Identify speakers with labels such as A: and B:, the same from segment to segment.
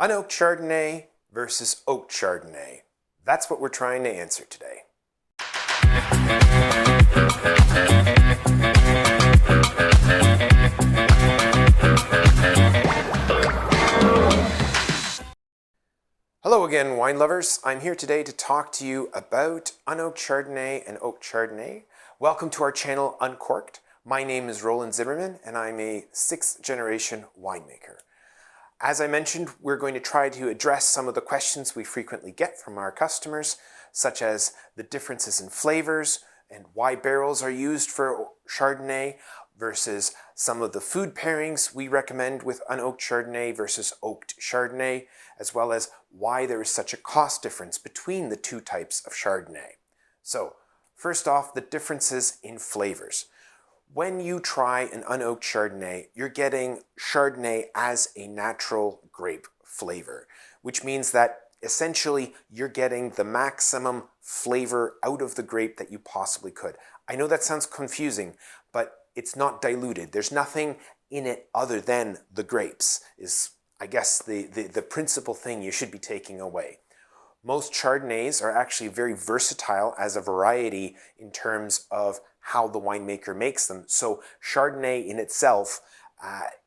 A: Unoaked Chardonnay versus oaked Chardonnay. That's what we're trying to answer today. Hello again, wine lovers. I'm here today to talk to you about Unoaked Chardonnay and oaked Chardonnay. Welcome to our channel, Uncorked. My name is Roland Zimmerman, and I'm a sixth-generation winemaker. As I mentioned, we're going to try to address some of the questions we frequently get from our customers, such as the differences in flavors and why barrels are used for Chardonnay versus some of the food pairings we recommend with unoaked Chardonnay versus oaked Chardonnay, as well as why there is such a cost difference between the two types of Chardonnay. So, first off, the differences in flavors. When you try an unoaked Chardonnay, you're getting Chardonnay as a natural grape flavor, which means that essentially you're getting the maximum flavor out of the grape that you possibly could. I know that sounds confusing, but it's not diluted. There's nothing in it other than the grapes is, I guess, the principal thing you should be taking away. Most Chardonnays are actually very versatile as a variety in terms of how the winemaker makes them. So Chardonnay in itself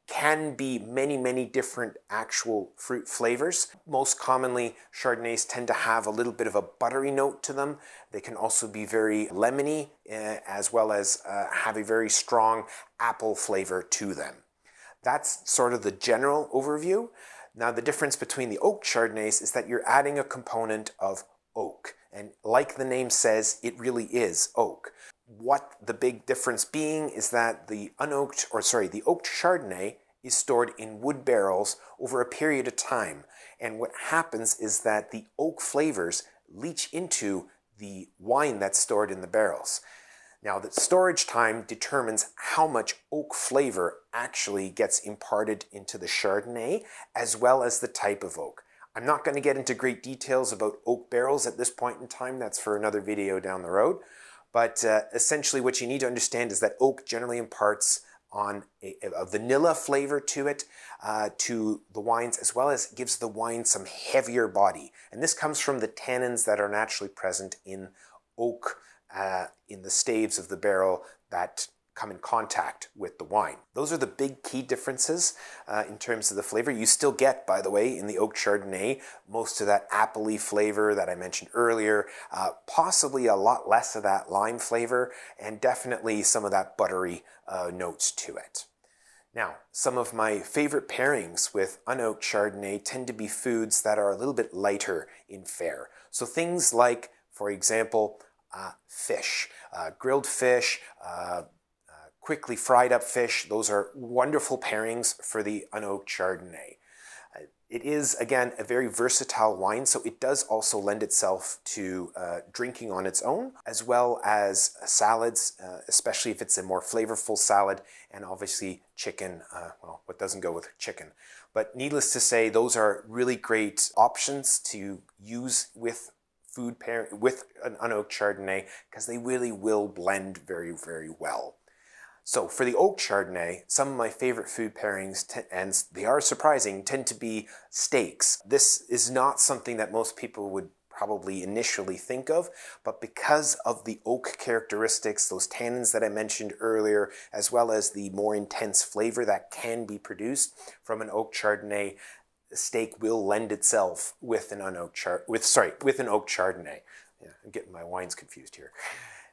A: can be many different actual fruit flavors. Most commonly, Chardonnays tend to have a little bit of a buttery note to them. They can also be very lemony, as well as have a very strong apple flavor to them. That's sort of the general overview. Now, the difference between the oaked Chardonnays is that you're adding a component of oak. And like the name says, it really is oak. What the big difference being is that the oaked Chardonnay is stored in wood barrels over a period of time. And what happens is that the oak flavors leach into the wine that's stored in the barrels. Now, the storage time determines how much oak flavor actually gets imparted into the Chardonnay, as well as the type of oak. I'm not going to get into great details about oak barrels at this point in time. That's for another video down the road. But essentially what you need to understand is that oak generally imparts on a vanilla flavor to it, to the wines, as well as gives the wine some heavier body. And this comes from the tannins that are naturally present in oak, in the staves of the barrel that come in contact with the wine. Those are the big key differences in terms of the flavor. You still get, by the way, in the oaked Chardonnay, most of that appley flavor that I mentioned earlier, possibly a lot less of that lime flavor, and definitely some of that buttery notes to it. Now, some of my favorite pairings with unoaked Chardonnay tend to be foods that are a little bit lighter in fare. So things like, for example, fish, grilled fish, quickly fried up fish. Those are wonderful pairings for the unoaked Chardonnay. It is, again, a very versatile wine, so it does also lend itself to drinking on its own, as well as salads, especially if it's a more flavorful salad, and obviously chicken, well, what doesn't go with chicken. But needless to say, those are really great options to use with food pairing with an unoaked Chardonnay, because they really will blend very well. So for the oaked Chardonnay, some of my favorite food pairings, and they are surprising, tend to be steaks. This is not something that most people would probably initially think of, but because of the oak characteristics, those tannins that I mentioned earlier, as well as the more intense flavor that can be produced from an oaked Chardonnay, steak will lend itself with an oaked Chardonnay. Yeah, I'm getting my wines confused here.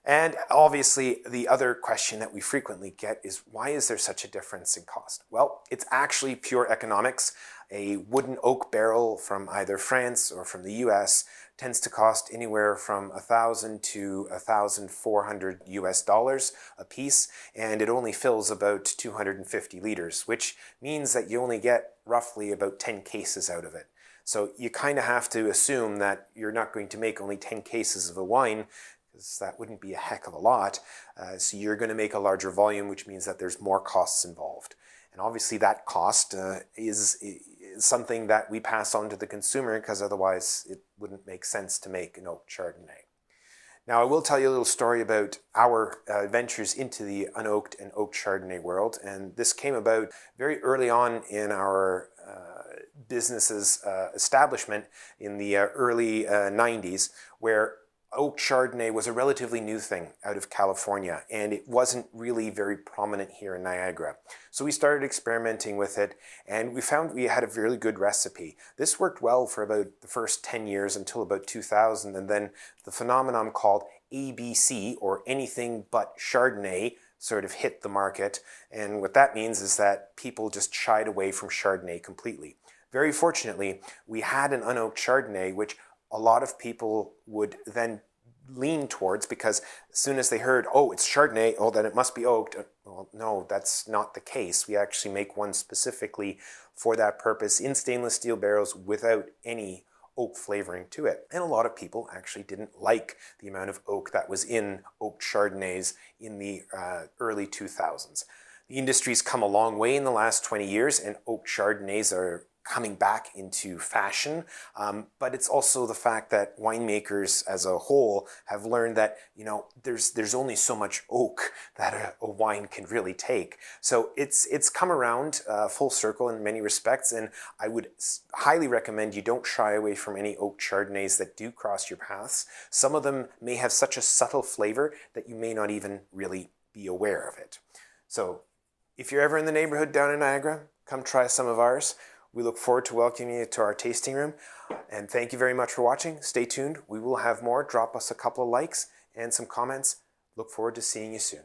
A: And obviously, the other question that we frequently get is, why is there such a difference in cost? Well, it's actually pure economics. A wooden oak barrel from either France or from the US tends to cost anywhere from $1,000 to $1,400 US a piece, and it only fills about 250 liters, which means that you only get roughly about 10 cases out of it. So you kind of have to assume that you're not going to make only 10 cases of a wine, because that wouldn't be a heck of a lot. So you're going to make a larger volume, which means that there's more costs involved. And obviously that cost is something that we pass on to the consumer, because otherwise it wouldn't make sense to make an oaked Chardonnay. Now, I will tell you a little story about our ventures into the unoaked and oaked Chardonnay world, and this came about very early on in our business's establishment in the early 90s, where oak Chardonnay was a relatively new thing out of California, and it wasn't really very prominent here in Niagara. So we started experimenting with it, and we found we had a really good recipe. This worked well for about the first 10 years until about 2000, and then the phenomenon called ABC, or anything but Chardonnay, sort of hit the market. And what that means is that people just shied away from Chardonnay completely. Very fortunately, we had an unoaked Chardonnay, which a lot of people would then lean towards, because as soon as they heard, oh, it's Chardonnay, oh, then it must be oaked. Well, no, that's not the case. We actually make one specifically for that purpose in stainless steel barrels without any oak flavoring to it. And a lot of people actually didn't like the amount of oak that was in oaked Chardonnays in the early 2000s. The industry's come a long way in the last 20 years, and oak Chardonnays are coming back into fashion, but it's also the fact that winemakers as a whole have learned that, you know, there's only so much oak that a wine can really take. So it's come around full circle in many respects, and I would highly recommend you don't shy away from any oak Chardonnays that do cross your paths. Some of them may have such a subtle flavor that you may not even really be aware of it. So if you're ever in the neighborhood down in Niagara, come try some of ours. We look forward to welcoming you to our tasting room, and thank you very much for watching. Stay tuned. We will have more. Drop us a couple of likes and some comments. Look forward to seeing you soon.